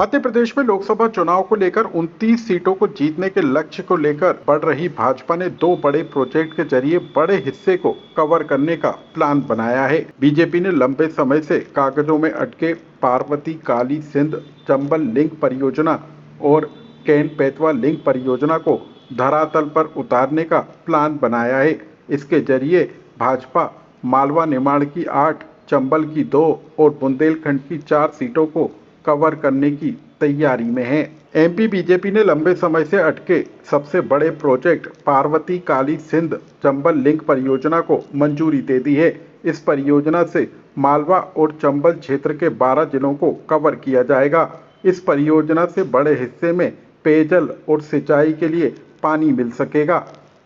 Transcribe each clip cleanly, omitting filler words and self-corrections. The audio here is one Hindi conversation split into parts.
मध्य प्रदेश में लोकसभा चुनाव को लेकर 29 सीटों को जीतने के लक्ष्य को लेकर बढ़ रही भाजपा ने दो बड़े प्रोजेक्ट के जरिए बड़े हिस्से को कवर करने का प्लान बनाया है। बीजेपी ने लंबे समय से कागजों में अटके पार्वती काली सिंध चंबल लिंक परियोजना और कैन बेतवा लिंक परियोजना को धरातल पर उतारने का प्लान बनाया है। इसके जरिए भाजपा मालवा निमाड़ की 8, चंबल की 2 और बुंदेलखंड की 4 सीटों को कवर करने की तैयारी में है। एमपी बीजेपी ने लंबे समय से अटके सबसे बड़े प्रोजेक्ट पार्वती काली सिंध चंबल लिंक परियोजना को मंजूरी दे दी है। इस परियोजना से मालवा और चंबल क्षेत्र के 12 जिलों को कवर किया जाएगा। इस परियोजना से बड़े हिस्से में पेयजल और सिंचाई के लिए पानी मिल सकेगा।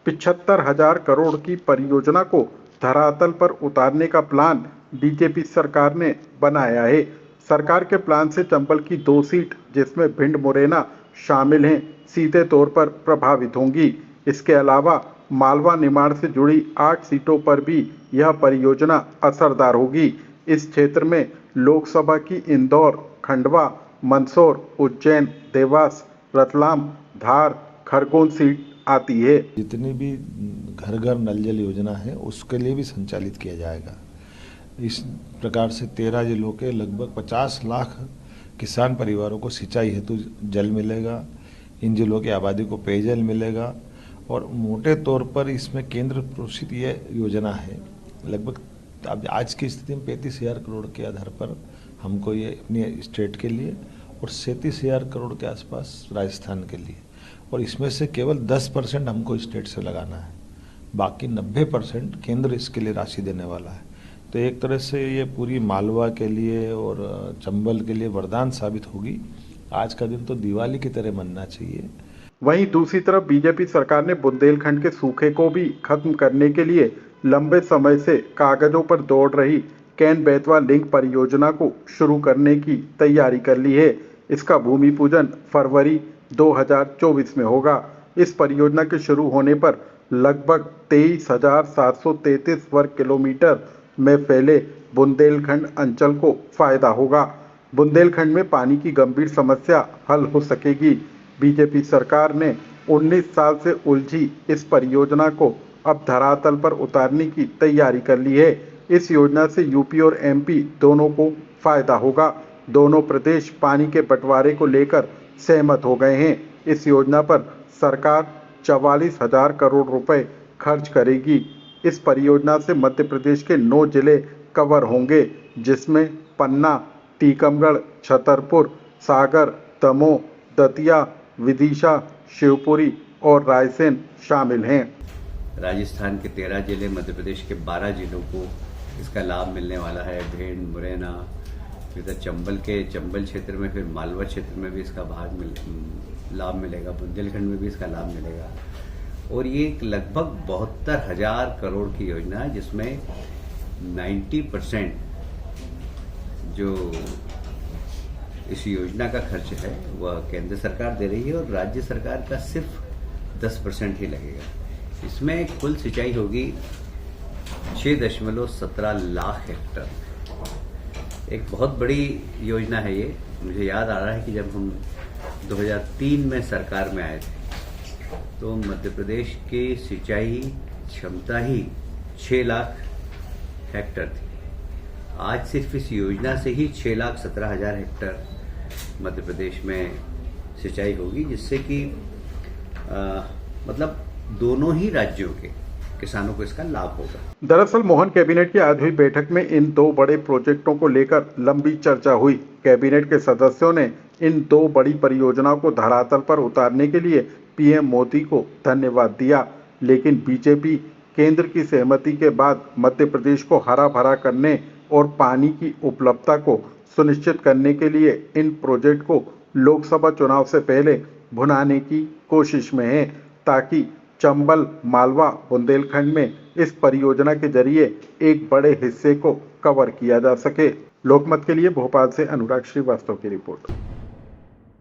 75,000 करोड़ की परियोजना को धरातल पर उतारने का प्लान बीजेपी सरकार ने बनाया है। सरकार के प्लान से चंबल की 2 सीट जिसमें भिंड मुरैना शामिल हैं सीधे तौर पर प्रभावित होंगी। इसके अलावा मालवा निमाड़ से जुड़ी 8 सीटों पर भी यह परियोजना असरदार होगी। इस क्षेत्र में लोकसभा की इंदौर, खंडवा, मंदसौर, उज्जैन, देवास, रतलाम, धार, खरगोन सीट आती है। जितनी भी घर घर नल जल योजना है उसके लिए भी संचालित किया जाएगा। इस प्रकार से 13 जिलों के लगभग 50 लाख किसान परिवारों को सिंचाई हेतु जल मिलेगा। इन जिलों की आबादी को पेयजल मिलेगा और मोटे तौर पर इसमें केंद्र पोषित ये योजना है। लगभग अब आज की स्थिति में 35,000 करोड़ के आधार पर हमको ये अपनी स्टेट के लिए और 37,000 करोड़ के आसपास राजस्थान के लिए, और इसमें से केवल 10% हमको स्टेट से लगाना है, बाकी 90% केंद्र इसके लिए राशि देने वाला है। तो एक तरह से ये पूरी मालवा के लिए और चंबल के लिए वरदान साबित होगी। आज का दिन तो दिवाली की तरह मनना चाहिए। वहीं दूसरी तरफ बीजेपी सरकार ने बुंदेलखंड के सूखे को भी खत्म करने के लिए लंबे समय से कागजों पर दौड़ रही कैन बेतवा लिंक परियोजना को शुरू करने की तैयारी कर ली है। इसका भूमि पूजन फरवरी 2024 में होगा। इस परियोजना के शुरू होने पर लगभग 23,733 वर्ग किलोमीटर में फैले बुंदेलखंड अंचल को फायदा होगा। बुंदेलखंड में पानी की गंभीर समस्या हल हो सकेगी। बीजेपी सरकार ने 19 साल से उलझी इस परियोजना को अब धरातल पर उतारने की तैयारी कर ली है। इस योजना से यूपी और एमपी दोनों को फायदा होगा। दोनों प्रदेश पानी के बंटवारे को लेकर सहमत हो गए हैं। इस योजना पर सरकार 44,000 करोड़ रुपए खर्च करेगी। इस परियोजना से मध्य प्रदेश के 9 जिले कवर होंगे, जिसमें पन्ना, टीकमगढ़, छतरपुर, सागर, दमोह, दतिया, विदिशा, शिवपुरी और रायसेन शामिल हैं। राजस्थान के 13 जिले, मध्य प्रदेश के 12 जिलों को इसका लाभ मिलने वाला है। भिंड, मुरैना, फिर चंबल क्षेत्र में, फिर मालवा क्षेत्र में भी इसका लाभ मिलेगा। बुंदेलखंड में भी इसका लाभ मिलेगा। और ये लगभग 72,000 करोड़ की योजना है, जिसमें 90% जो इस योजना का खर्च है वह केंद्र सरकार दे रही है और राज्य सरकार का सिर्फ 10% ही लगेगा। इसमें कुल सिंचाई होगी 6.17 लाख हेक्टर। एक बहुत बड़ी योजना है ये। मुझे याद आ रहा है कि जब हम 2003 में सरकार में आए थे तो मध्य प्रदेश की सिंचाई क्षमता ही 6 लाख हेक्टर थी। आज सिर्फ इस योजना से ही 6,17,000 हेक्टर मध्य प्रदेश में सिंचाई होगी, जिससे कि मतलब दोनों ही राज्यों के किसानों को इसका लाभ होगा। दरअसल मोहन कैबिनेट की आज हुई बैठक में इन 2 बड़े प्रोजेक्टों को लेकर लंबी चर्चा हुई। कैबिनेट के सदस्यों ने इन 2 बड़ी परियोजनाओं को धरातल पर उतारने के लिए पीएम मोदी को धन्यवाद दिया, लेकिन बीजेपी केंद्र की सहमति के बाद मध्य प्रदेश को हरा भरा करने और पानी की उपलब्धता को सुनिश्चित करने के लिए इन प्रोजेक्ट को लोकसभा चुनाव से पहले भुनाने की कोशिश में है, ताकि चंबल, मालवा, बुंदेलखंड में इस परियोजना के जरिए एक बड़े हिस्से को कवर किया जा सके। लोकमत के लिए भोपाल से अनुराग श्रीवास्तव की रिपोर्ट।